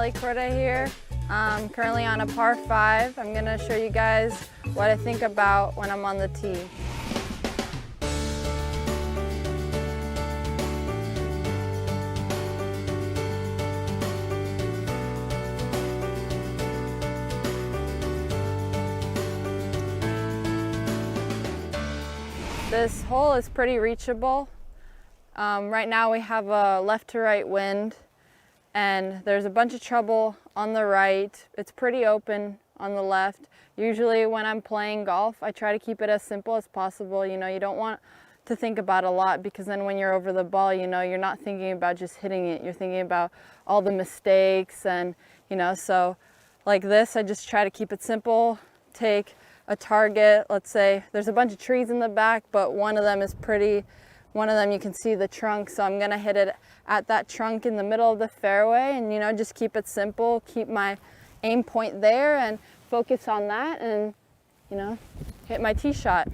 Korda here. I'm currently on a par 5. I'm going to show you guys what I think about when I'm on the tee. This hole is pretty reachable. Right now we have a left to right wind and there's a bunch of trouble on the right. It's pretty open on the left. Usually when I'm playing golf, I try to keep it as simple as possible. You know, you don't want to think about a lot because then when you're over the ball, you know, you're not thinking about just hitting it. You're thinking about all the mistakes and, you know, so like this, I just try to keep it simple. Take a target, let's say there's a bunch of trees in the back, but one of them you can see the trunk, so I'm gonna hit it at that trunk in the middle of the fairway and, you know, just keep it simple, keep my aim point there and focus on that and, you know, hit my tee shot.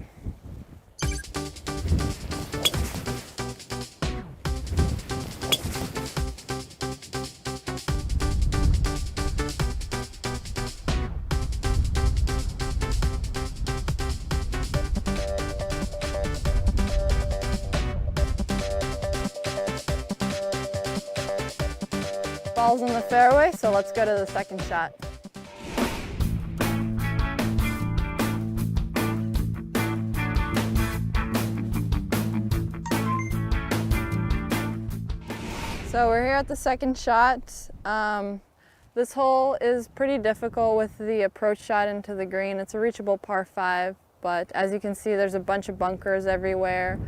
Ball's in the fairway, so let's go to the second shot. So we're here at the second shot. This hole is pretty difficult with the approach shot into the green. It's a reachable par 5, but as you can see, there's a bunch of bunkers everywhere.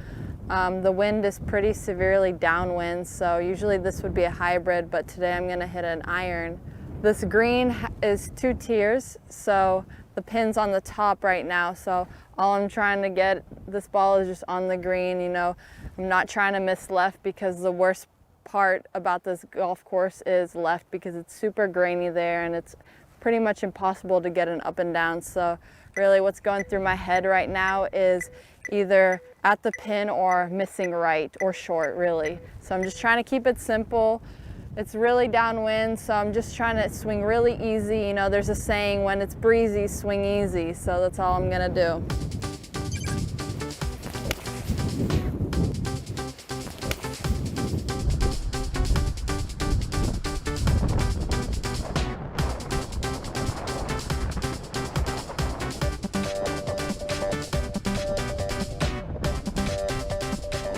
The wind is pretty severely downwind, so usually this would be a hybrid, but today I'm going to hit an iron. This green is 2 tiers, so the pin's on the top right now, so all I'm trying to get, this ball is just on the green, you know. I'm not trying to miss left because the worst part about this golf course is left because it's super grainy there and it's pretty much impossible to get an up and down. So really what's going through my head right now is either at the pin or missing right or short, really. So I'm just trying to keep it simple. It's really downwind, so I'm just trying to swing really easy. You know, there's a saying, when it's breezy, swing easy. So that's all I'm gonna do.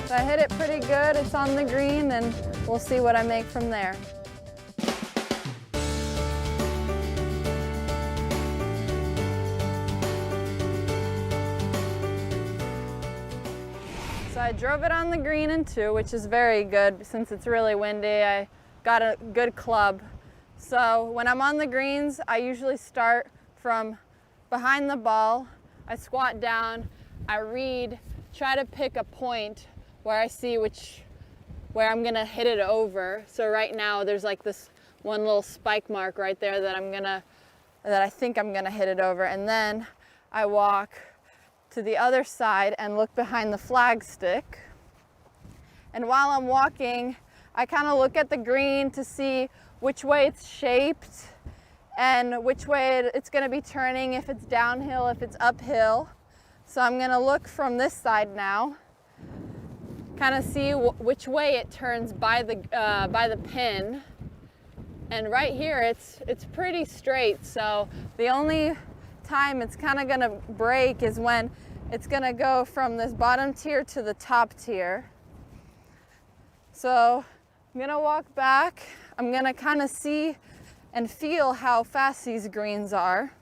So I hit it pretty good, it's on the green, and we'll see what I make from there. So I drove it on the green in 2, which is very good since it's really windy. I got a good club. So when I'm on the greens, I usually start from behind the ball. I squat down, I read, try to pick a point where I see where I'm gonna hit it over. So right now there's like this one little spike mark right there that I think I'm gonna hit it over. And then I walk to the other side and look behind the flag stick. And while I'm walking, I kind of look at the green to see which way it's shaped and which way it's gonna be turning, if it's downhill, if it's uphill. So I'm gonna look from this side now, kind of see which way it turns by the pin. And right here it's pretty straight, so the only time it's kind of gonna break is when it's gonna go from this bottom tier to the top tier. So I'm gonna walk back, I'm gonna kind of see and feel how fast these greens are.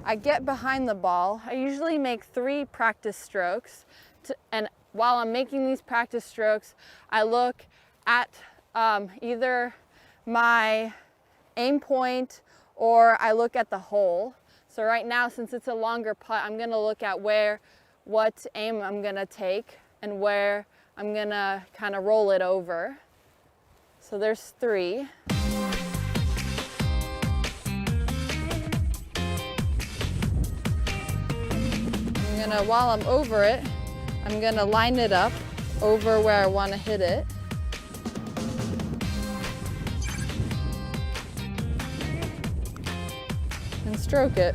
I get behind the ball. I usually make 3 practice strokes and while I'm making these practice strokes, I look at either my aim point or I look at the hole. So right now, since it's a longer putt, I'm gonna look at what aim I'm gonna take and where I'm gonna kind of roll it over. So there's 3. While I'm over it, I'm gonna line it up over where I want to hit it. And stroke it.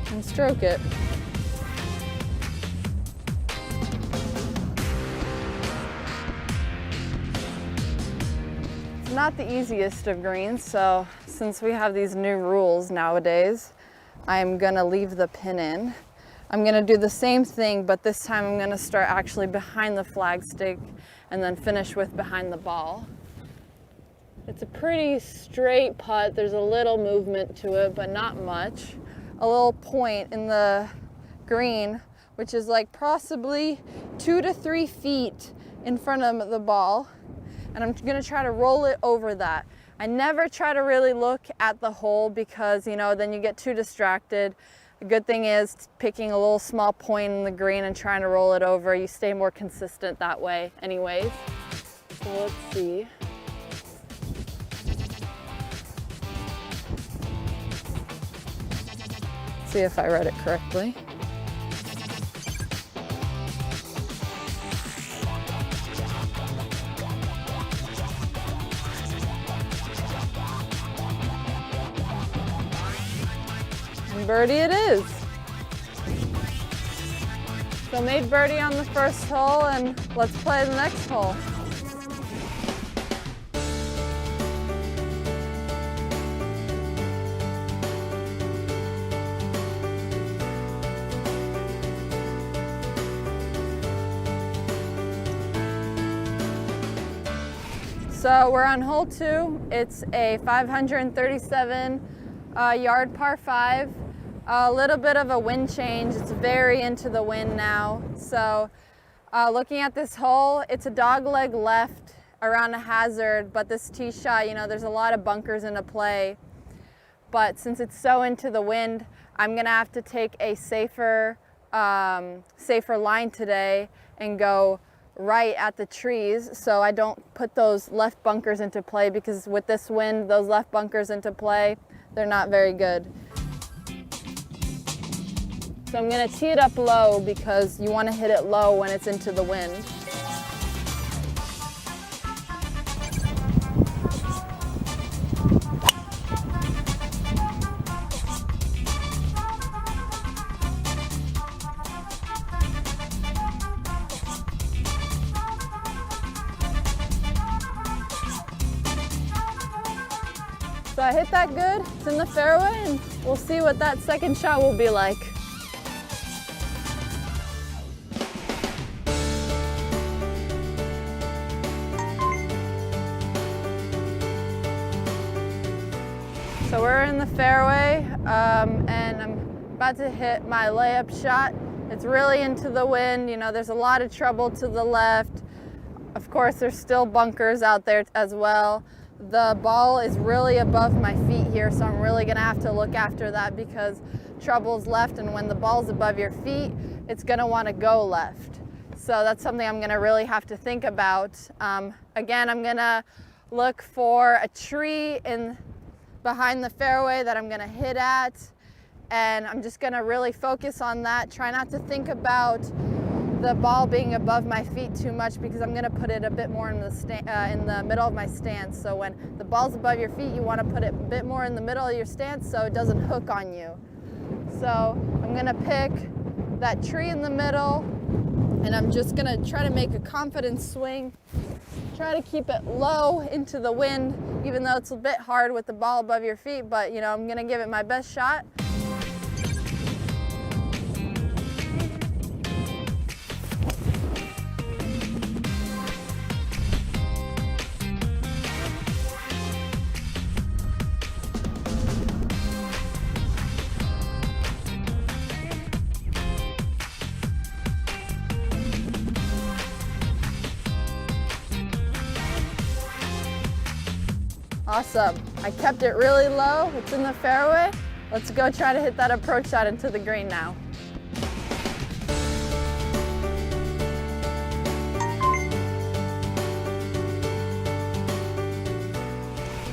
And stroke it. It's not the easiest of greens, so since we have these new rules nowadays, I'm gonna leave the pin in. I'm gonna do the same thing, but this time I'm gonna start actually behind the flagstick and then finish with behind the ball. It's a pretty straight putt. There's a little movement to it, but not much. A little point in the green, which is like possibly 2 to 3 feet in front of the ball. And I'm gonna try to roll it over that. I never try to really look at the hole because, you know, then you get too distracted. The good thing is picking a little small point in the green and trying to roll it over. You stay more consistent that way anyways. So let's see. See if I read it correctly. And birdie it is. So made birdie on the first hole, and let's play the next hole. So we're on hole 2. It's a 537 yard par 5. A little bit of a wind change. It's very into the wind now. So looking at this hole, it's a dog leg left around a hazard, but this tee shot, you know, there's a lot of bunkers into play. But since it's so into the wind, I'm gonna have to take a safer line today and go right at the trees so I don't put those left bunkers into play, because with this wind, those left bunkers into play, they're not very good. So I'm gonna tee it up low because you wanna hit it low when it's into the wind. So I hit that good, it's in the fairway, and we'll see what that second shot will be like. So we're in the fairway, and I'm about to hit my layup shot. It's really into the wind, you know, there's a lot of trouble to the left. Of course, there's still bunkers out there as well. The ball is really above my feet here, so I'm really gonna have to look after that because trouble's left, and when the ball's above your feet, it's gonna wanna go left. So that's something I'm gonna really have to think about. Again, I'm gonna look for a tree behind the fairway that I'm gonna hit at, and I'm just gonna really focus on that. Try not to think about the ball being above my feet too much, because I'm gonna put it a bit more in the middle of my stance. So when the ball's above your feet, you wanna put it a bit more in the middle of your stance so it doesn't hook on you. So I'm gonna pick that tree in the middle, and I'm just gonna try to make a confident swing. Try to keep it low into the wind, even though it's a bit hard with the ball above your feet, but you know, I'm gonna give it my best shot. Awesome. I kept it really low. It's in the fairway. Let's go try to hit that approach shot into the green now.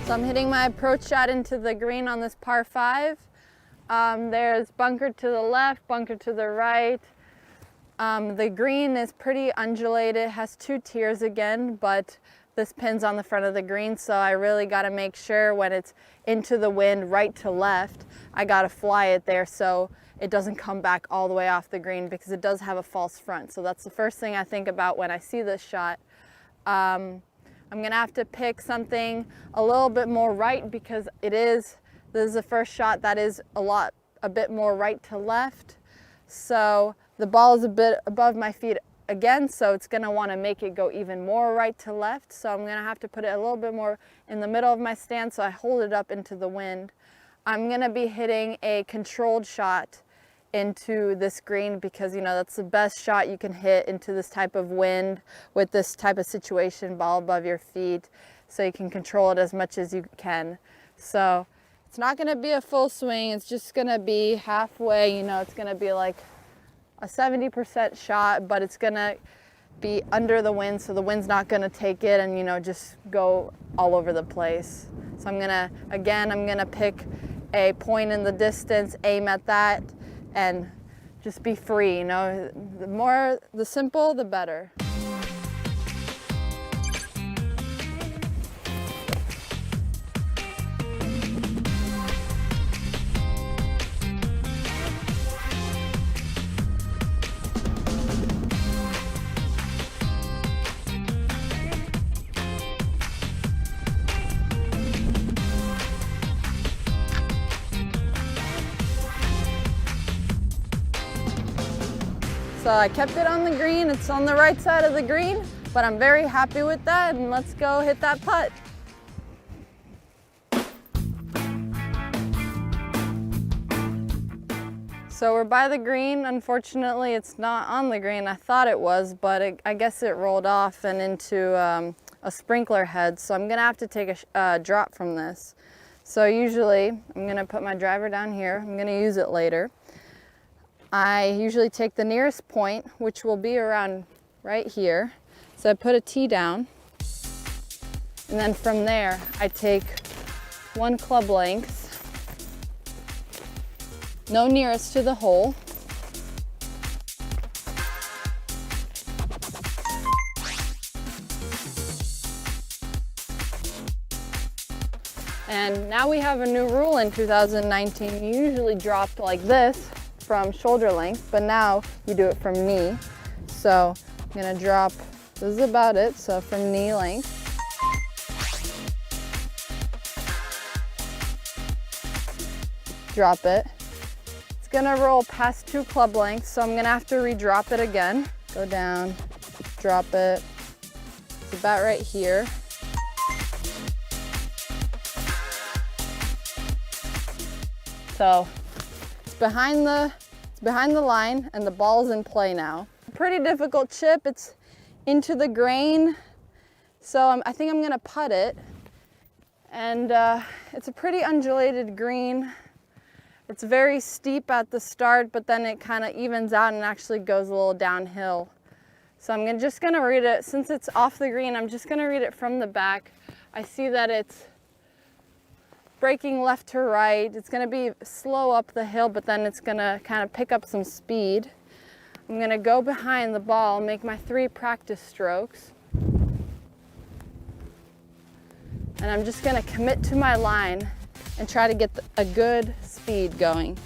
So I'm hitting my approach shot into the green on this par 5. There's bunker to the left, bunker to the right. The green is pretty undulated. It has 2 tiers again, but this pin's on the front of the green, so I really got to make sure when it's into the wind right to left, I got to fly it there so it doesn't come back all the way off the green, because it does have a false front. So that's the first thing I think about when I see this shot. I'm gonna have to pick something a little bit more right, because this is the first shot that is a bit more right to left. So the ball is a bit above my feet again, so it's gonna wanna make it go even more right to left. So I'm gonna have to put it a little bit more in the middle of my stance so I hold it up into the wind. I'm gonna be hitting a controlled shot into this green, because that's the best shot you can hit into this type of wind with this type of situation, ball above your feet, so you can control it as much as you can. So it's not going to be a full swing, it's just going to be halfway. It's going to be like a 70% shot, but it's going to be under the wind, so the wind's not going to take it and just go all over the place. So I'm gonna pick a point in the distance, aim at that, and just be free. The simple, the better. So I kept it on the green. It's on the right side of the green, but I'm very happy with that, and let's go hit that putt. So we're by the green. Unfortunately, it's not on the green. I thought it was, but I guess it rolled off and into a sprinkler head. So I'm gonna have to take a drop from this. So usually, I'm gonna put my driver down here. I'm gonna use it later. I usually take the nearest point, which will be around right here. So I put a tee down, and then from there, I take one club length, no nearest to the hole. And now we have a new rule in 2019. You usually drop like this from shoulder length, but now you do it from knee. So I'm gonna drop, this is about it, so from knee length. Drop it. It's gonna roll past 2 club lengths, so I'm gonna have to re-drop it again. Go down, drop it. It's about right here. So it's behind the line, and the ball's in play now. Pretty difficult chip. It's into the grain, so I think I'm gonna putt it. And it's a pretty undulated green. It's very steep at the start, but then it kind of evens out and actually goes a little downhill. So I'm just gonna read it. Since it's off the green, I'm just gonna read it from the back. I see that it's breaking left to right. It's gonna be slow up the hill, but then it's gonna kind of pick up some speed. I'm gonna go behind the ball, make my 3 practice strokes. And I'm just gonna commit to my line and try to get a good speed going.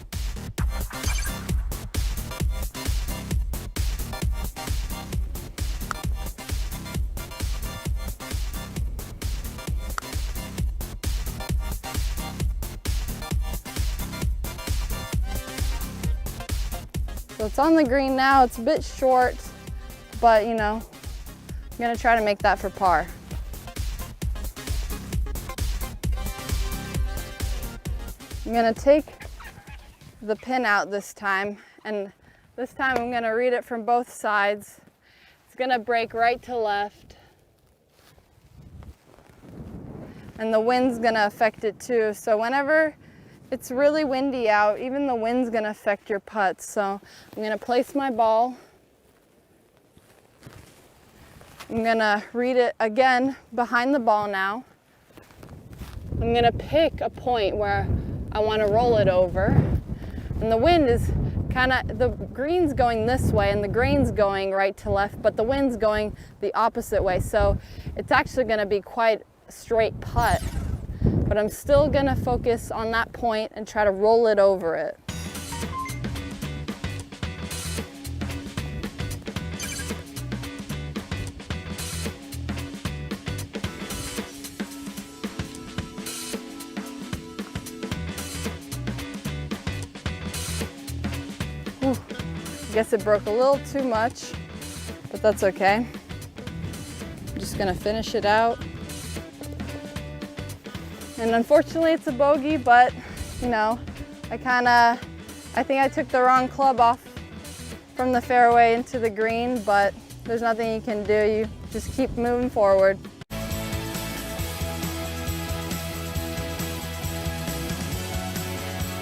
So it's on the green now. It's a bit short, but I'm gonna try to make that for par. I'm gonna take the pin out this time, and this time I'm gonna read it from both sides. It's gonna break right to left, and the wind's gonna affect it too. So whenever it's really windy out, even the wind's gonna affect your putts. So I'm gonna place my ball. I'm gonna read it again behind the ball now. I'm gonna pick a point where I wanna roll it over. And the wind is the green's going this way and the grain's going right to left, but the wind's going the opposite way. So it's actually going to be quite a straight putt, but I'm still going to focus on that point and try to roll it over it. Whew. I guess it broke a little too much, but that's okay. I'm just gonna finish it out. And unfortunately it's a bogey, but you know, I think I took the wrong club off from the fairway into the green, but there's nothing you can do. You just keep moving forward.